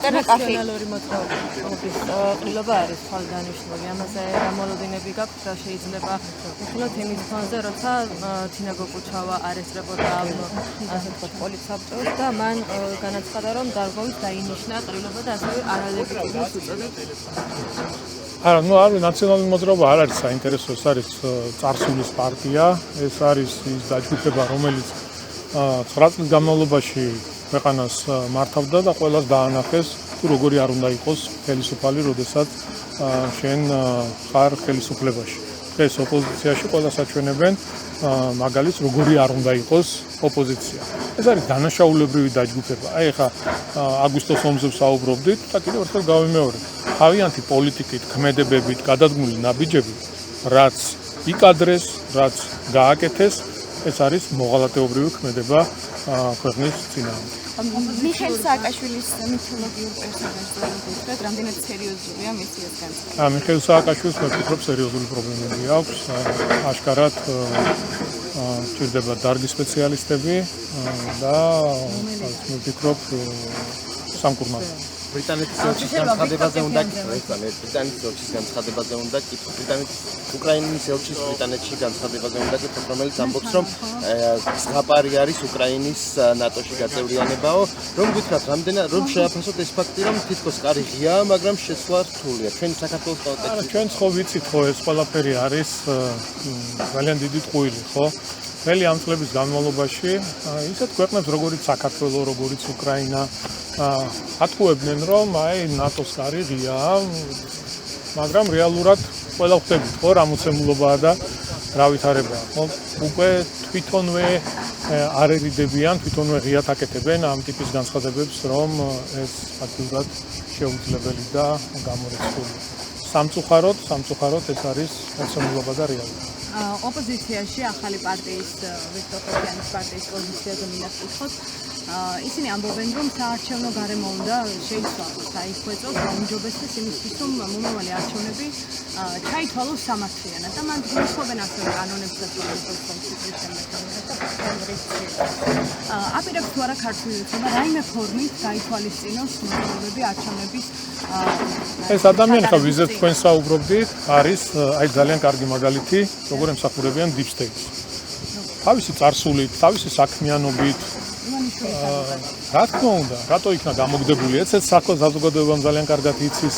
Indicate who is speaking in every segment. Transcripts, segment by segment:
Speaker 1: ნაციონალური მოძრაობის ყრილობა არის თვალდანიშნული. ამაზე გამოლოდინები გაქვთ, რა შეიძლება ვთქვათ იმის ფონზე, როცა თინა გოგუჩავა არესტრებოდა ასე ვთქვათ პოლიცსაბჭოს და მან განაცხადა, რომ დარღოვით დაინიშნა ყრილობა და ასევე არალეგიტიმურს უწოდებს.
Speaker 2: არა, ნაციონალური მოძრაობა არ არის საინტერესო, ეს არის წარსულის პარტია, ეს არის ის დაჯგუფება, რომელიც 9 წლის განმავლობაში ქვეყანას მართავდა და ყველას დაანახეს, თუ როგორი არ უნდა იყოს ხელისუფალი, როდესაც შენ ხარ ხელისუფლებაში. დღეს ოპოზიციაში ყველას აჩვენებენ მაგალითს, როგორი არ უნდა იყოს ოპოზიცია. ეს არის დანაშაულებრივი დაჯგუფება. აი ხა აგვისტოს ომზე ვსაუბრობდით და კიდევ ერთხელ გავიმეორებ. თავიანთი პოლიტიკით, ქმედებებით გადადგმული ნაბიჯები, რაც იკადრეს, რაც გააკეთეს, ეს არის მოღალატეობრივი ქმედება ქვეყნის წინააღმდეგ.
Speaker 3: მიხეილ სააკაშვილის მითოლოგიურ პერსონაჟზე ვთქვათ, რამდენად სერიოზულია მისიას განცხადება.
Speaker 2: მიხეილ სააკაშვილს მე ვფიქრობ სერიოზული პრობლემები აქვს, აშკარად ჭირდება დარგის სპეციალისტები და მე ვფიქრობ სამკურნალო.
Speaker 4: ბრიტანეთის ელჩის განცხადებაზე უნდა კითხო. ბრიტანეთის უკრაინის ელჩის ბრიტანეთში განცხადებაზე უნდა კითხო, რომელიც ამბობს, რომ ზღაპარი არის უკრაინის ნატოში გაწევრიანებაო, რომ გითხრათ, რომ შეაფასოთ ეს ფაქტი, რომ თითქოს კარი ღიაა, მაგრამ შესვლა რთულია. ჩვენ საქართველოს კონტექსტში
Speaker 2: ჩვენ ხო ვიცით, ხო ეს ყველაფერი არის ძალიან დიდი ტყუილი, ხო? მთელი ამ წლების განმავლობაში ისეთ ქვეყნებს, როგორიც საქართველო, როგორიც უკრაინა ატყუებდნენ, რომ აი ნატოს კარი ღიაა, მაგრამ რეალურად ყველა ხვდებით, ხო, რა მოცემულობაა და რა ვითარებაა, ხო? უკვე თვითონვე არ ერიდებიან, თვითონვე ღიად აკეთებენ ამ ტიპის განცხადებებს, რომ ეს ფაქტურად შეუძლებელი და გამორიცხული. სამწუხაროდ ეს არის მოცემულობა და რეალობა.
Speaker 3: ოპოზიციაში ახალი პარტიის ვიქტორ ხოხიანის პარტიის პოზიციაზე მინდა ვკითხოთ. ისინი ამბობენ, რომ საარჩევნო გარემო უნდა შეიცვალოს, აიხვეწოს გაუმჯობესდეს იმისთვის, რომ მომავალი არჩევნები ჩაითვალოს სამართლიანად და მან გულისხმობენ ასევე კანონებს და კონსტიტუციის შემოქმედებას და აპირებს თუ არა ქართული ოცნება რაიმე ფორმით გაითვალისწინოს მოძრაობები არჩევნების
Speaker 2: ეს ადამიანი ხა ვიზეთ თქვენ საუბრობდით, არის აი ძალიან კარგი მაგალითი, როგორ ემსახურებიან deep state-ს. თავისი წარსულით, თავისი საქმიანობით რა თქმა უნდა, რატო იქნა გამოგდებული? ეცეთ საზოგადოებამ ძალიან კარგად იცის,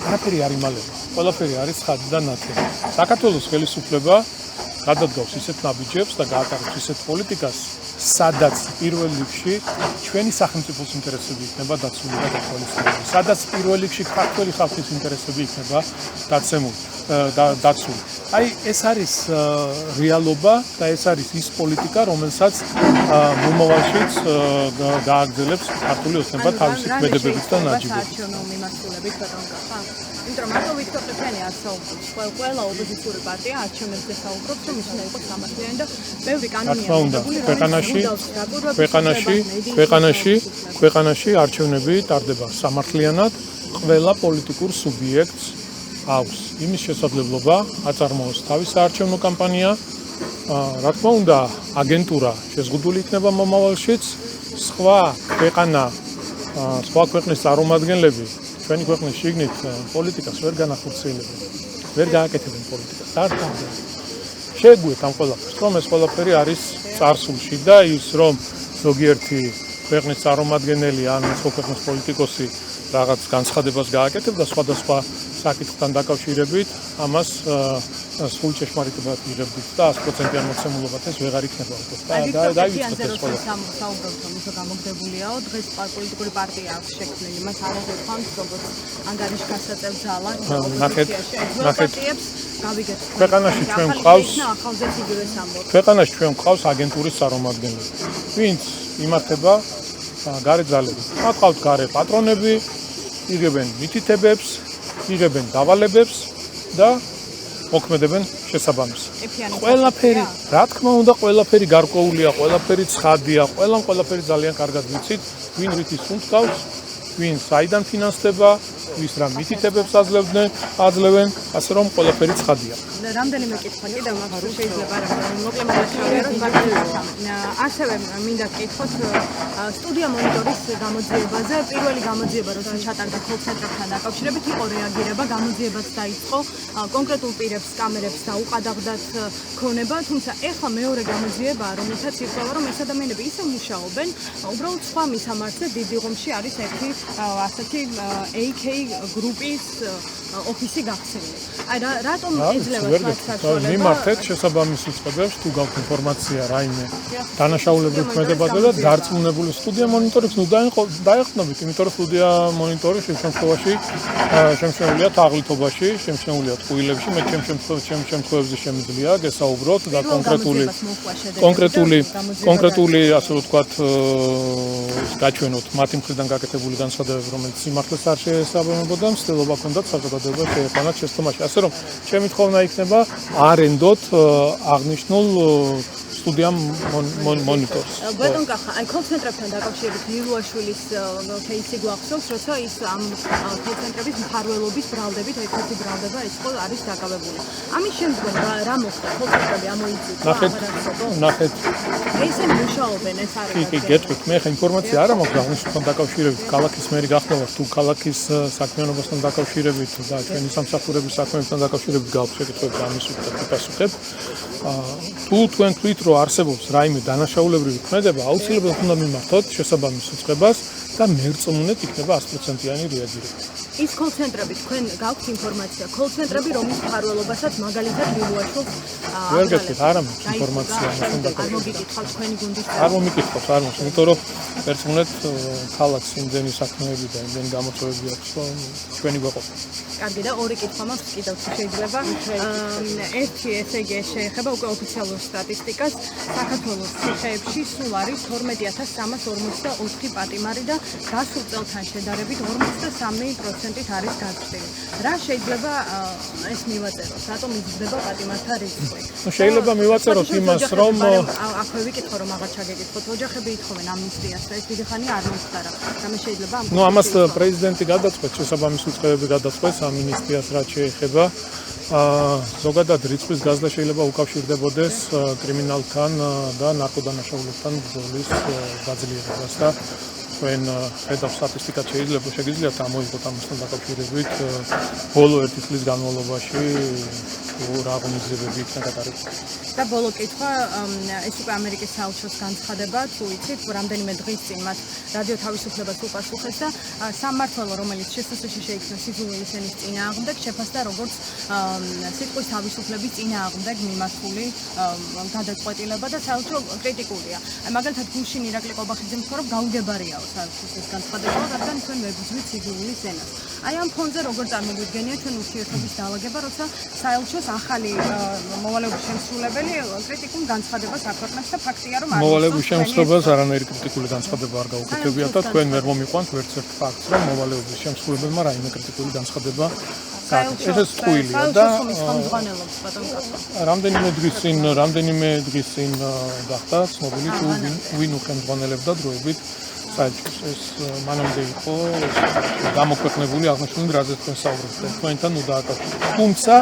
Speaker 2: არაფერი არ იმალება. ყველაფერი არის ცხადი და ნათელი. საქართველოს ხელისუფლება გადადგავს ისეთ ნაბიჯებს და გაატარებს ისეთ პოლიტიკას, სადაც პირველ რიგში ჩვენი სახელმწიფოს ინტერესები იქნება დაცული და გათვალისწინებული. სადაც პირველ რიგში ქართველი ხალხის ინტერესები იქნება დაცული. აი ეს არის რეალობა და ეს არის ის პოლიტიკა, რომელსაც მომავალშიც გააგრძელებს ქართული ოცნება თავისი ქმედებებით და ნაჯიბებით.
Speaker 3: იმიტომ რომ მარტო ვიქტორ ხოხიანი არ საუბრობს, ყველა ოპოზიციური პარტია არჩევნებზე საუბრობს, რომ ის უნდა იყოს სამართლიანი და ბევრი კანონია მიღებული, ქვეყანაში არჩევნები ტარდება სამართლიანად, ყველა პოლიტიკურ სუბიექტს აქვს იმის შესაძლებლობა აწარმოოს თავისი საარჩევნო კამპანია. რა თქმა უნდა, აგენტურა შეზღუდული იქნება მომავალშიც, სხვა ქვეყნის წარმომადგენლები ჩვენი ქვეყნის შიგნით პოლიტიკას ვერ განახორციელებენ, ვერ გააკეთებენ პოლიტიკას. დარწმუნდა. შეგვიეთ ამ ყველაფერს, რომ ეს ყველაფერი არის წარსულში და ის რომ ზოგიერთი ქვეყნის წარმომადგენელი ან სხვა ქვეყნის პოლიტიკოსი რაღაც განცხადებას გააკეთებდა სხვადასხვა საკითხთან დაკავშირებით, ამას სულ ჭეშმარიტებად იღებდით და 100%-იან მოცემულობად ეს ვეღარ იქნება უკვე. და დაივიწყეთ ეს ყველაფერი. საუბრობთ, რომ ისო გამოგდებულიაო, დღეს პოლიტიკური პარტია აქვს შექმნილი, მას არ აღწევს, როგორც ანგარიშგასაწევ ძალა ოპოზიციაში. პარტიებს გავიგეთ.
Speaker 2: ქვეყანაში ჩვენ გვყავს აგენტურის წარმომადგენლები, ვინც იმართება გარე ძალებით. მათ ყავთ გარე პატრონები, იღებენ მითითებებს, იღებენ დავალებებს და მოქმედებენ შესაბამისად. ყველაფერი, რა თქმა უნდა, ყველაფერი გარკვეულია, ყველაფერი ცხადია, ყველაფერი ძალიან კარგად ვიცით, ვინ რითის უნდა გავს, ვინ საიდან ფინანსდება, ვის რა მითითებებს აძლევენ, ასე რომ ყველაფერი ცხადია.
Speaker 5: რამდენიმე კითხვა კიდევ მაქვს, შეიძლება მოკლე მოგეშალეროთ, მაგრამ ასევე მინდა გკითხოთ სტუდია მონიტორის გამოძიებაზე. პირველი გამოძიება, როცა ჩატარდა კოლ-ცენტრებთან დაკავშირებით, იყო რეაგირება, გამოძიებაც დაიწყო, კონკრეტულ პირებს, კამერებს დაუყადაღდათ ქონება, თუმცა ეხლა მეორე გამოძიებაა, რომელთაც ირკვევა, რომ ეს ადამიანები ისე მუშაობენ, უბრალოდ სხვა მისამართზე დიდ დიღომში არის ერთი ასეთი AK გრუპის ოფისი გახსნილი. აი რატომ ეძლევა მათ საშუალება?
Speaker 3: მიმართეთ შესაბამის უწყებებს, თუ გაქვთ ინფორმაცია რაიმე დანაშაულებრივ ქმედებაზე და დარწმუნებული სტუდია მონიტორებს დაეხმობით, იმიტომ რომ სტუდია მონიტორი შემთხვევაში შემჩნეულია თაღლითობაში, შემჩნეულია ტყუილებში, მე ჩემ შემთხვევებში შემიძლია გესაუბროთ და კონკრეტული ასე ვთქვათ გაჩვენოთ მათი მხრიდან გაკეთებული განცხადებები, რომელიც სიმართლეს არ შეესაბამებოდა, მცდელობა ჰქონდათ საზოგადოებას შეეყვანათ შესწომაში. ასე რომ ჩემი თხოვნა იქნება არენდოთ აღნიშნულ სტუდია მონიტორს.
Speaker 5: ბატონ კახა, აი კოლ-ცენტრებთან დაკავშირებით ილუაშვილის кейსი გვახსოვს, როცა ის ამ კოლ-ცენტრების მფარველობის ბრალდებით ერთ-ერთი ბრალდება იყო არის დაკავებული. ამის შემდგომ რა მოხდა? კოლ-ცენტრები ამოიწურა?
Speaker 3: ნახეთ.
Speaker 5: ესენი მუშაობენ, ეს არის.
Speaker 3: კი, გეტყვით, მე ხა ინფორმაცია არ მაქვს აღნიშნულთან დაკავშირებით, ქალაქის მერი გახდომა თუ ქალაქის საქმიანობასთან დაკავშირებით და ჩვენი სამსახურების საქმეებთან დაკავშირებით გაქვთ შეკითხვები ამის უკეთ ვიპასუხებ. თუ თქვენ თვით რომ არსებობს რაიმე დანაშაულებრივი ქმედება, აუცილებლად უნდა მიმართოთ შესაბამის უწყებას და მერწმუნეთ იქნება 100%-იანი რეაგირება.
Speaker 5: ის კოლ-ცენტრები თქვენ გაქვთ ინფორმაცია, კოლ-ცენტრები რომის მფარველობასაც მაგალითად ილუაშვილს
Speaker 3: ვერ გეტყვით, არ მაქვს ინფორმაცია ამასთან
Speaker 5: არ მოგიკითხავთ თქვენი გუნდის
Speaker 3: არ მომიკითხავთ, არ მაქვს, იმიტომ რომ მერწმუნეთ ქალაქს იმდენი საქმეები და იმდენი გამოწვევები აქვს, რომ ჩვენი გვეყოფა.
Speaker 5: კარგი და ორი კითხვა მაქვს კიდევ თუ შეიძლება. ერთი ესე იგი შეეხება უკვე ოფიციალურ სტატისტიკას. საქართველოს ციხეებში სულ არის 12344 პატიმარი და გასულ წელთან შედარებით 53%-ით არის გაზრდილი. რა შეიძლება ეს მივაწეროთ? რატომ იზრდება პატიმართა რიცხვი?
Speaker 3: შეიძლება მივაწეროთ იმას, რომ
Speaker 5: აქვე ვიკითხო რომ აღარ ჩაგეკითხოთ. ოჯახები ითხოვენ ამნისტიას და ეს დიდი ხანი არ მოხდარა. რამე შეიძლება ამ
Speaker 3: ამას პრეზიდენტი გადაწყვეტს, შესაბამის უწყებები გადაწყვეტს ამინისტიას რაც შეეხება. ზოგადად რიცხვის გაზრდა შეიძლება უკავშირდებოდეს კრიმინალთან და ნარკოდანაშაულებთან ბრძოლის გაძლიერებას და თქვენ ხედავთ სტატისტიკას შეგიძლიათ ამოიღოთ ამასთან დაკავშირებით ბოლო 1 წლის განმავლობაში რა ღონისძიებები იქნა გატარებული.
Speaker 5: და ბოლო კითხვა, ეს უკვე ამერიკის საელჩოს განცხადება, თუ იცით, რამდენიმე დღის წინ მათ რადიო თავისუფლებას უპასუხეს და სამმართველო, რომელიც შესაძლოა შეიქმნა სიძულვილის ენის წინააღმდეგ, შეფასდა როგორც სიტყვის თავისუფლების წინააღმდეგ მიმართული გადაწყვეტილება და საელჩო კრიტიკულია. მაგალითად, გუშინ ირაკლი ყობახიძე მსხვერპლ გაუგებარიაო საელჩოს განცხადება, რადგან თქვენ ვებრძვით სიძულვილის ენას. აი ამ ფონზე როგორ წარმოგვიდგენია ჩვენ ურთიერთობის დაალაგება, როცა საელჩოს ახალი მოვალეობის შემსრულებელი კრიტიკულ განცხადებას აქვეყნებს და ფაქტია რომ
Speaker 3: მოვალეობის შემსრულებელს არანაირი კრიტიკული განცხადება არ გაუკეთებიათ და თქვენ ვერ მომიყვანთ ვერც ერთ ფაქტს რომ მოვალეობის შემსრულებელმა რაიმე კრიტიკული განცხადება ეს ტყუილია და რამდენიმე დღის წინ გახდა ცნობილი თუ ვინ უხელმძღვანელებდა დროებით საერთოდ ეს მანამდე იყო გამოქვეყნებული აღნიშნული რაზეც თქვენ საუბრობთ თქვენთან უნდა აკავშიროთ. თუმცა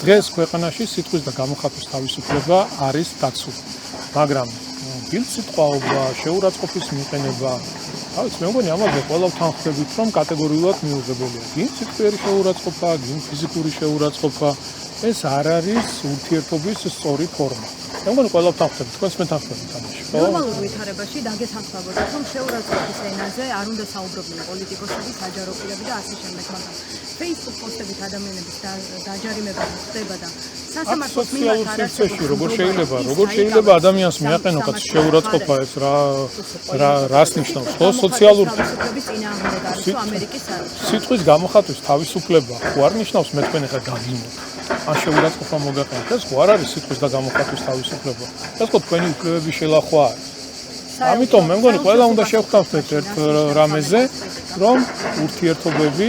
Speaker 3: დღეს ქვეყანაში სიტყვის და გამოხატვის თავისუფლება არის დაცული. მაგრამ დილსიტყვაობა, შეურაცხყოფის მიყენება, თავის მე მგონი ამაზე ყველა თანხმდებით რომ კატეგორიულად მიუღებელია. გინ სიტყვიერი შეურაცხყოფა, გინ ფიზიკური შეურაცხყოფა, ეს არ არის ურთიერთობის სწორი ფორმა. მე მგონი ყველა თანხმდებით, თქვენს მე თანხმდებით ამაში.
Speaker 5: ნორმალურ ვითარებაში დაგეთანხმებოდათ რომ შეურაცხყოფის ენაზე არ უნდა საუბრობდნენ პოლიტიკოსები, საჯარო პირები და ასე შემდეგ, მაგრამ Facebook პოსტებით ადამიანების დაჯარიმება ხდება და სასამართლოს მიმართ არ არის
Speaker 3: როგორ შეიძლება ადამიანს მიაყენო კაც შეურაცხყოფა ეს რას ნიშნავს ხო სოციალურ
Speaker 5: თავისუფლების წინააღმდეგ არის ამერიკის საელჩო
Speaker 3: სიტყვის გამოხატვის თავისუფლება ხო არ ნიშნავს მე თქვენ ახლა გაგინოთ ან შეურაცხყოფა მოგაყენოთ ეს ხო არ არის სიტყვის და გამოხატვის თავისუფლება ეს ხო თქვენი უფლებები შელახვა არის ამიტომ მე მგონი ყველა უნდა შევხვდეთ ერთ რამეზე რომ ურთიერთობები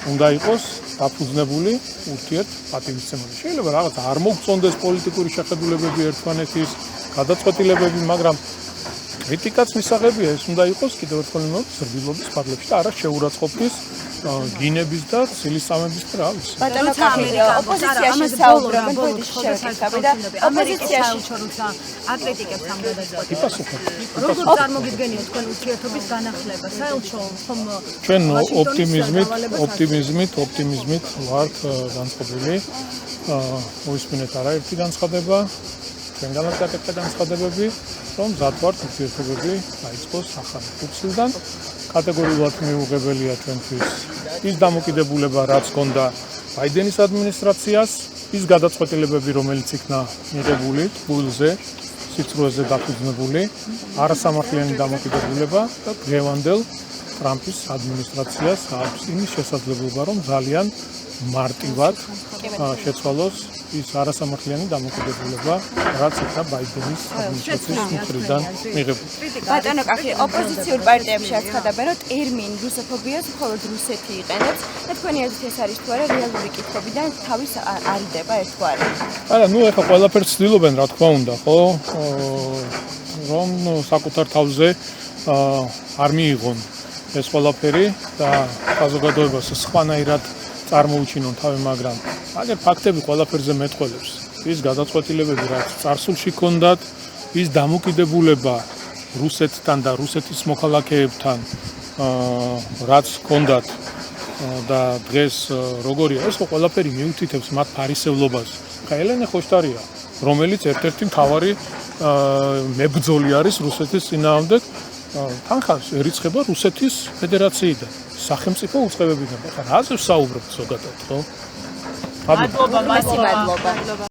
Speaker 3: უნდა იყოს დაფუძნებული ურთიერთპატივისცემაზე. შეიძლება რაღაც არ მოგწონდეს პოლიტიკური შეხედულებები ერთმანეთის გადაწყვეტილებები, მაგრამ კრიტიკაც მისაღებია, ეს უნდა იყოს კიდევ ერთხელ ზრდილობის ფარგლებში და არა შეურაცხყოფის
Speaker 2: გინების და ცილისწამების და რა ვიცი.
Speaker 6: ბატონო კახილი ოპოზიციაში საუბრობენ ბოდიში შევეკითხები და ოპოზიციაში
Speaker 5: როცა აკრიტიკებს ამ გადაწყვეტილებას.
Speaker 2: იპასუხებ.
Speaker 5: როგორ წარმოგიდგენიათ თქვენ ურთიერთობის განახლება? საელჩო ხომ
Speaker 2: ჩვენ ოპტიმიზმით ვართ განწყობილი. მოისმინეთ არაერთი განცხადება, ჩვენგანაც გაკეთდა განცხადებები, რომ მზად ვართ ურთიერთობები დაიწყოს ახალი კურსიდან. კატეგორიულად მიუღებელია ჩვენთვის ის დამოკიდებულება, რაც ჰქონდა ბაიდენის ადმინისტრაციას, ის გადაწყვეტილებები, რომელიც იქნა მიღებული ტყუილზე, სიცრუეზე დაფუძნებული, არასამართლიანი დამოკიდებულება და დღევანდელ ტრამპის ადმინისტრაციას აქვს იმის შესაძლებლობა, რომ ძალიან მარტივად შეცვალოს ის არასამართლიანი დამოკიდებულება, რაც იქნა ბაიდენის ადმინისტრაციის მხრიდან მიღებული.
Speaker 6: ბატონო კახილი ოპოზიციურ პარტიებში აცხადებენ, რომ ტერმინ რუსოფობიას მხოლოდ რუსეთი იყენებს და თქვენი აზრით ეს არის თუ არა რეალური კითხვებიდან თავის არიდება ერთგვარი.
Speaker 2: არა, ეხლა ყველაფერს ცდილობენ, რა თქმა უნდა, ხო? რომ საკუთარ თავზე არ მიიღონ ეს ყველაფერი და საზოგადოებას სხვანაირად წარმოუჩინონ თავი, მაგრამ აგერ ფაქტები ყველაფერზე მეტყველებს. ის გადაწყვეტილებები, რაც წარსულში ჰქონდათ, ის დამოკიდებულება რუსეთთან და რუსეთის მოქალაქეებთან, რაც ჰქონდათ და დღეს როგორია, ეს ყველაფერი მიუთითებს მათ ფარისევლობას. ხა ელენე ხოშტარია, რომელიც ერთ-ერთი მთავარი მებრძოლი არის რუსეთის წინააღმდეგ. თანხას ერიცხება რუსეთის ფედერაციიდან, სახელმწიფო უწყებებიდან. ხა რაზე ვსაუბრობთ ზოგადად, ხო?
Speaker 6: მადლობა.